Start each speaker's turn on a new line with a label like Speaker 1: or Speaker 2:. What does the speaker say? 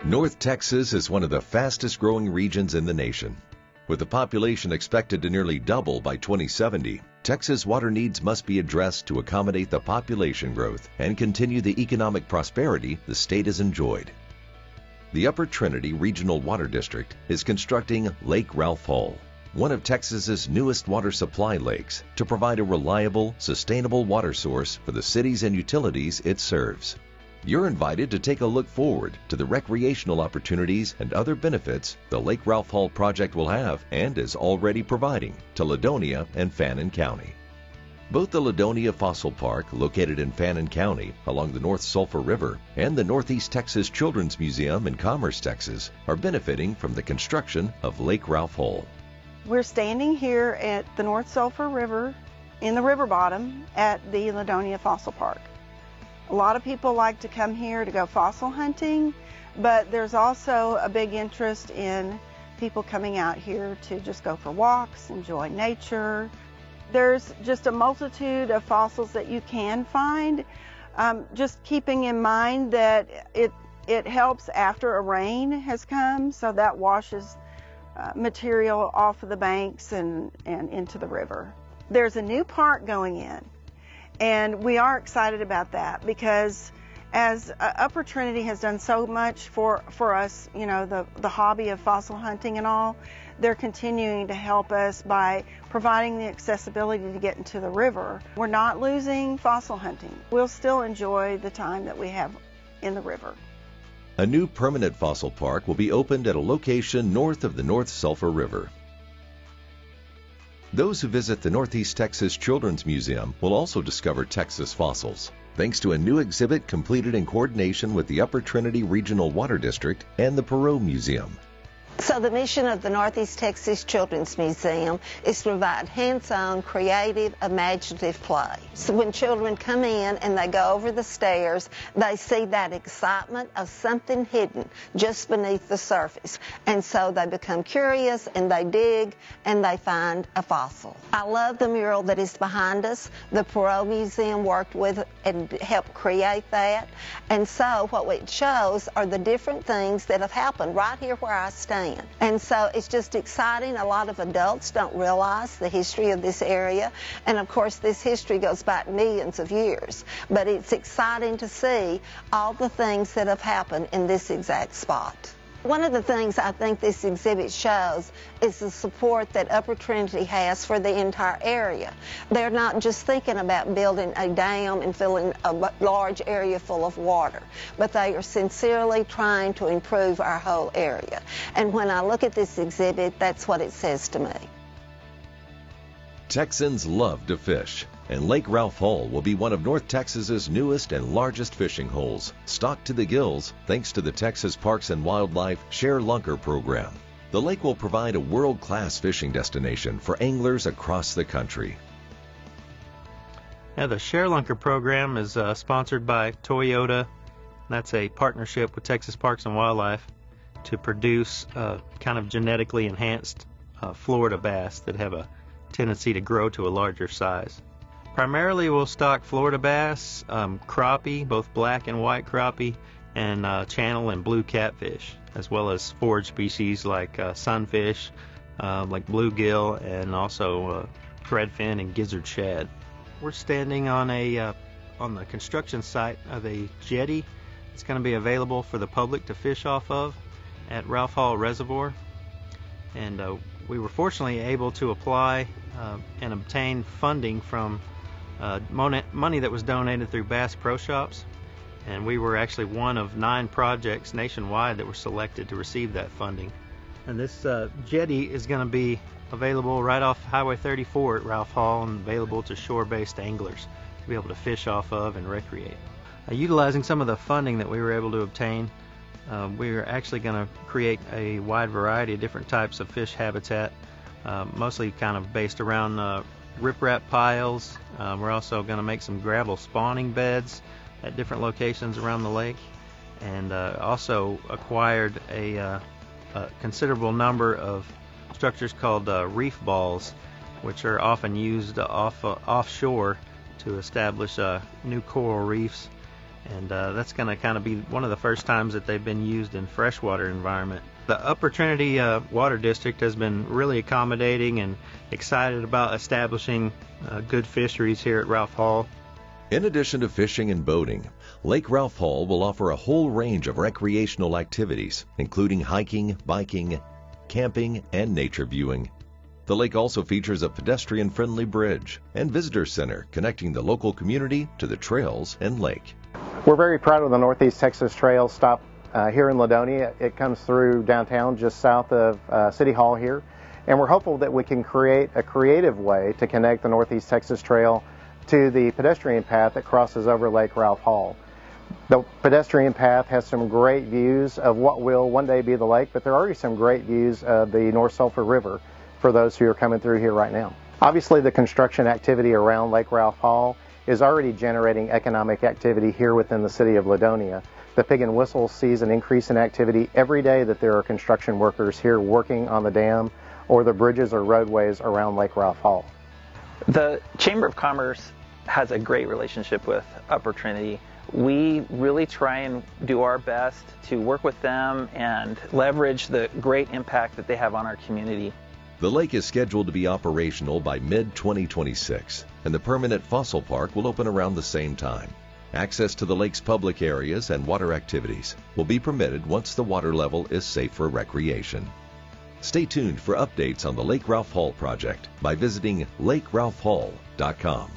Speaker 1: North Texas is one of the fastest growing regions in the nation. With the population expected to nearly double by 2070, Texas water needs must be addressed to accommodate the population growth and continue the economic prosperity the state has enjoyed. The Upper Trinity Regional Water District is constructing Lake Ralph Hall, one of Texas's newest water supply lakes, to provide a reliable, sustainable water source for the cities and utilities it serves. You're invited to take a look forward to the recreational opportunities and other benefits the Lake Ralph Hall project will have and is already providing to Ladonia and Fannin County. Both the Ladonia Fossil Park, located in Fannin County along the North Sulphur River, and the Northeast Texas Children's Museum in Commerce, Texas, are benefiting from the construction of Lake Ralph Hall.
Speaker 2: We're standing here at the North Sulphur River in the river bottom at the Ladonia Fossil Park. A lot of people like to come here to go fossil hunting, but there's also a big interest in people coming out here to just go for walks, enjoy nature. There's just a multitude of fossils that you can find. Just keeping in mind that it helps after a rain has come, so that washes material off of the banks and into the river. There's a new park going in, and we are excited about that because as Upper Trinity has done so much for us, you know, the hobby of fossil hunting and all, they're continuing to help us by providing the accessibility to get into the river. We're not losing fossil hunting. We'll still enjoy the time that we have in the river.
Speaker 1: A new permanent fossil park will be opened at a location north of the North Sulphur River. Those who visit the Northeast Texas Children's Museum will also discover Texas fossils, thanks to a new exhibit completed in coordination with the Upper Trinity Regional Water District and the Perot Museum.
Speaker 3: So the mission of the Northeast Texas Children's Museum is to provide hands-on, creative, imaginative play. So when children come in and they go over the stairs, they see that excitement of something hidden just beneath the surface. And so they become curious and they dig and they find a fossil. I love the mural that is behind us. The Perot Museum worked with and helped create that. And so what it shows are the different things that have happened right here where I stand. And so it's just exciting. A lot of adults don't realize the history of this area. And of course, this history goes back millions of years. But it's exciting to see all the things that have happened in this exact spot. One of the things I think this exhibit shows is the support that Upper Trinity has for the entire area. They're not just thinking about building a dam and filling a large area full of water, but they are sincerely trying to improve our whole area. And when I look at this exhibit, that's what it says to me.
Speaker 1: Texans love to fish, and Lake Ralph Hall will be one of North Texas's newest and largest fishing holes, stocked to the gills thanks to the Texas Parks and Wildlife Share Lunker program. The lake will provide a world-class fishing destination for anglers across the country.
Speaker 4: Yeah, the Share Lunker program is sponsored by Toyota. That's a partnership with Texas Parks and Wildlife to produce kind of genetically enhanced Florida bass that have a tendency to grow to a larger size. Primarily we'll stock Florida bass, crappie, both black and white crappie, and channel and blue catfish, as well as forage species like sunfish, like bluegill, and also threadfin and gizzard shad. We're standing on the construction site of a jetty. It's going to be available for the public to fish off of at Ralph Hall Reservoir. And we were fortunately able to apply and obtain funding from money that was donated through Bass Pro Shops, and we were actually one of 9 projects nationwide that were selected to receive that funding. And this jetty is going to be available right off Highway 34 at Ralph Hall and available to shore-based anglers to be able to fish off of and recreate. Utilizing some of the funding that we were able to obtain, we are actually going to create a wide variety of different types of fish habitat, mostly kind of based around riprap piles. We're also going to make some gravel spawning beds at different locations around the lake, and also acquired a considerable number of structures called reef balls, which are often used offshore to establish new coral reefs and that's going to kind of be one of the first times that they've been used in freshwater environment. The Upper Trinity Water District has been really accommodating and excited about establishing good fisheries here at Ralph Hall.
Speaker 1: In addition to fishing and boating, Lake Ralph Hall will offer a whole range of recreational activities, including hiking, biking, camping, and nature viewing. The lake also features a pedestrian-friendly bridge and visitor center connecting the local community to the trails and lake.
Speaker 5: We're very proud of the Northeast Texas Trail stop here in Ladonia. It comes through downtown just south of City Hall here, and we're hopeful that we can create a creative way to connect the Northeast Texas Trail to the pedestrian path that crosses over Lake Ralph Hall. The pedestrian path has some great views of what will one day be the lake, but there are already some great views of the North Sulphur River for those who are coming through here right now. Obviously, the construction activity around Lake Ralph Hall is already generating economic activity here within the city of Ladonia. The Pig and Whistle sees an increase in activity every day that there are construction workers here working on the dam or the bridges or roadways around Lake Ralph Hall.
Speaker 6: The Chamber of Commerce has a great relationship with Upper Trinity. We really try and do our best to work with them and leverage the great impact that they have on our community.
Speaker 1: The lake is scheduled to be operational by mid-2026, and the permanent fossil park will open around the same time. Access to the lake's public areas and water activities will be permitted once the water level is safe for recreation. Stay tuned for updates on the Lake Ralph Hall project by visiting lakeralphhall.com.